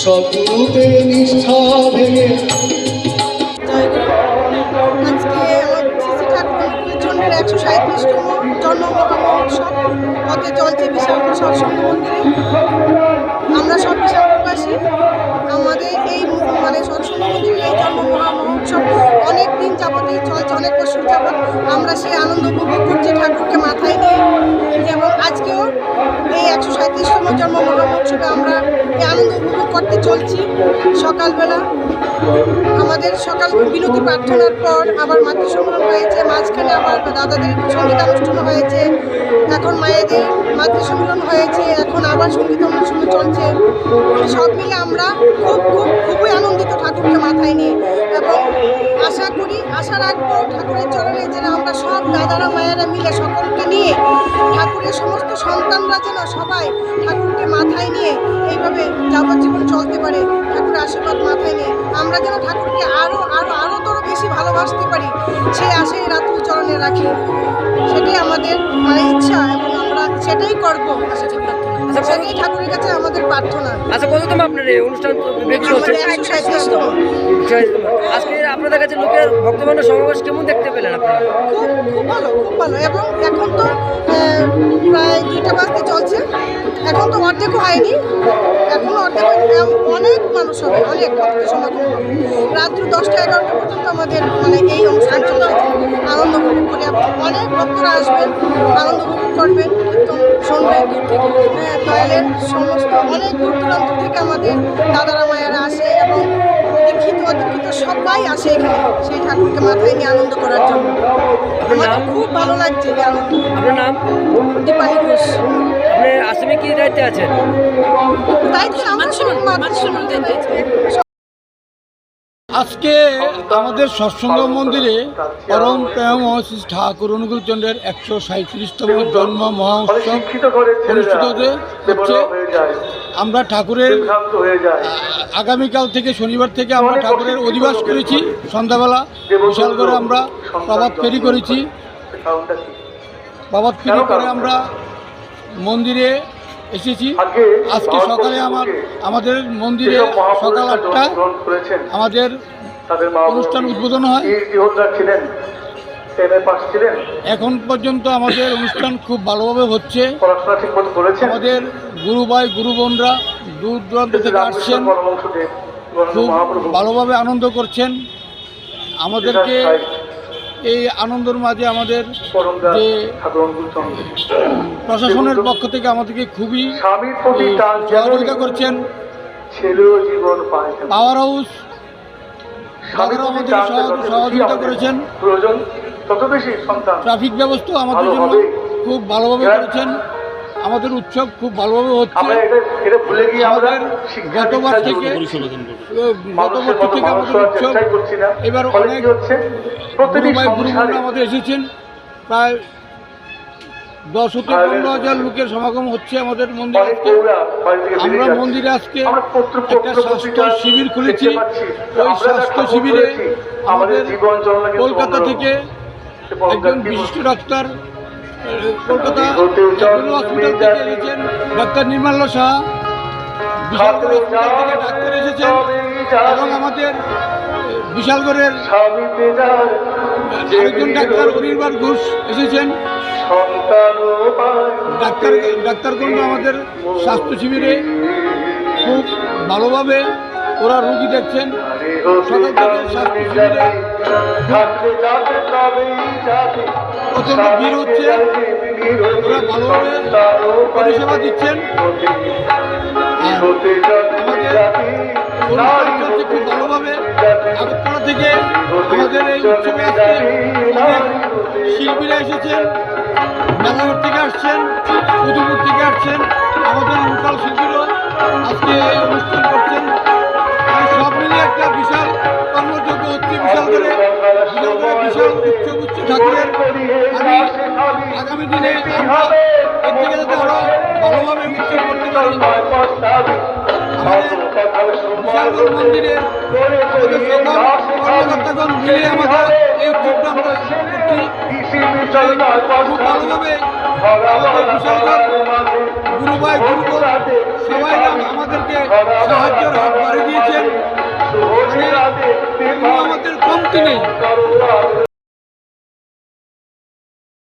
সততে নিষ্ঠা ভেঙে। আজকে শ্রী ঠাকুর চন্ডীর 137তম জন্ম মহোৎসব হতে চলছে বিশালপুর সৎসঙ্গ মন্দিরে। আমরা সব বিশালপুরবাসী আমাদের এই সৎসঙ্গ মন্দিরের এই জন্ম মহোৎসব অনেক দিন যাবতই চলছে, অনেক বছর যাবৎ আমরা সেই আনন্দ উপভোগ করছি ঠাকুরকে মাথায় নিয়ে। এবং আজকেও এই 137তম জন্ম মহোৎসবে আমরা এই আনন্দ উপভোগ করতে চলছি। সকালবেলা আমাদের সকাল বিনতি প্রার্থনার পর আবার মাতৃসম্মেলন হয়েছে, মাঝখানে আবার দাদাদের সঙ্গীতানুষ্ঠান হয়েছে, এখন মায়েদের মাতৃসম্মেলন হয়েছে, এখন আবার সঙ্গীতানুষ্ঠান চলছে। সব মিলে আমরা খুবই আনন্দিত ঠাকুরকে মাথায় নিয়ে। এবং আশা রাখবো ঠাকুরের চরণে যেন আমরা সব দাদারা মায়েরা মিলে সকলকে নিয়ে ঠাকুরের সমস্ত সন্তানরা যেন সবাই ঠাকুরকে মাথায় নিয়ে এইভাবে যাবজ্জীবন চলতে পারে, ঠাকুরের আশীর্বাদ মাথায় নিয়ে আমরা যেন ঠাকুরকে আরও বেশি ভালোবাসতে পারি, সেই আশাই রাতুল চরণে রাখি। সেটাই আমাদের ইচ্ছা এবং আমরা সেটাই করবো। সেটাই ঠাকুরের কাছে আমাদের প্রার্থনা। আচ্ছা, কততম আপনার এই অনুষ্ঠান? আজকে আপনাদের কাছে লোকের ভক্তবানের সমাবেশ কেমন দেখতে পেলেন আপনারা? খুব ভালো। এবং এখন তো প্রায় 2টা বাজতে চলছে, এখন তো অর্ধেকও হয়নি, এখনো অর্ধেক অনেক মানুষ হবে, অনেক ভক্ত সমাগম হবে। রাত্রি 10টা-11টা পর্যন্ত আমাদের এই অনুষ্ঠান চলছে। আনন্দ উপভোগ করে অনেক ভক্তরা আসবেন, আনন্দ উপভোগ করবেন, কীর্তন শুনবেন। দয়ালের সমস্ত অনেক দূর দূরান্ত থেকে আমাদের দাদারা মায়েরা আসে এবং দীক্ষিত অদীক্ষিত সবাই আসে এখানে সেই ঠাকুরকে মাথায় নিয়ে আনন্দ করার জন্য। আমার খুব ভালো লাগছে এই আনন্দ। আপনার নাম? দীপালি ঘোষ। আপনি আসামে কি দায়িত্বে আছেন? দায়িত্বে আমার আজকে আমাদের সৎসঙ্গ মন্দিরে পরম প্রেমময় শ্রী ঠাকুর অনুকূলচন্দ্রের 137তম জন্ম মহোৎসব অনুষ্ঠিত হচ্ছে। আমরা ঠাকুরের আগামীকাল থেকে শনিবার থেকে আমরা ঠাকুরের অধিবাস করেছি। সন্ধ্যাবেলা বিশাল করে আমরা প্রভাত ফেরি করেছি। প্রভাত ফেরি করে আমরা মন্দিরে এসেছি। আজকে সকালে আমাদের মন্দিরে সকাল 8টায় আমাদের অনুষ্ঠান উদ্বোধন হয়। এখন পর্যন্ত আমাদের অনুষ্ঠান খুব ভালোভাবে হচ্ছে। আমাদের গুরু ভাই গুরু বোনরা দূর দূরান্ত থেকে আসছেন, খুব ভালোভাবে আনন্দ করছেন। আমাদেরকে এই আনন্দের মাঝে আমাদের যে প্রশাসনের পক্ষ থেকে আমাদেরকে খুবই সহযোগিতা করছেন। পাওয়ার হাউস তাদেরও আমাদের সহযোগিতা করেছেন। ট্রাফিক ব্যবস্থা আমাদের জন্য খুব ভালোভাবে করেছেন। আমাদের উৎসব খুব ভালোভাবে হচ্ছে। আমাদের গতবার থেকে আমাদের উৎসব এবার অনেক গুরু ভাই গুরু বোনরা আমাদের এসেছেন। প্রায় 10-15,000 লোকের সমাগম হচ্ছে আমাদের মন্দিরে। আমরা মন্দিরে আজকে একটা স্বাস্থ্য শিবির খুলেছি। ওই স্বাস্থ্য শিবিরে আমাদের কলকাতা থেকে একজন বিশিষ্ট ডাক্তার, কলকাতা হসপিটাল থেকে এসেছেন ডাক্তার নির্মাল্য সাহা, বিশালগড় হসপিটাল থেকে ডাক্তার এসেছেন এবং আমাদের বিশালগড়ের আরেকজন ডাক্তার অনির্বাণ ঘোষ এসেছেন। ডাক্তারগণ আমাদের স্বাস্থ্য শিবিরে খুব ভালোভাবে ওরা রোগী দেখছেন। সকাল থেকে স্বাস্থ্য শিবিরে প্রচণ্ড ভিড় হচ্ছে, ওরা ভালোভাবে পরিষেবা দিচ্ছেন। আমাদের অনুষ্ঠান চলছে খুব ভালোভাবে। আগরতলা থেকে আমাদের এই উৎসবে আজকে অনেক শিল্পীরা এসেছেন, মেলাঘর থেকে আসছেন, উদয়পুর থেকে আসছেন। আমাদের লোকাল শিল্পীরা আজকে এই অনুষ্ঠান করছেন। সব মিলিয়ে একটা বিশাল কর্মযজ্ঞ হচ্ছে বিশাল করে বিশাল উচ্চ ঠাকুরের। আমি আগামী দিনে আমরা এর থেকে যাতে আরো ভালোভাবে উৎসব করতে পারি। বিশালগড় মন্দিরের কর্মকর্তাগণ মিলে আমাদের এই উৎসবটা আমরা করছি খুব ভালোভাবে। আমাদের বিশালগড় গুরু ভাই গুরু সবাই আমাদেরকে সাহায্যের হাত কোনো আমাদের কমতি নেই।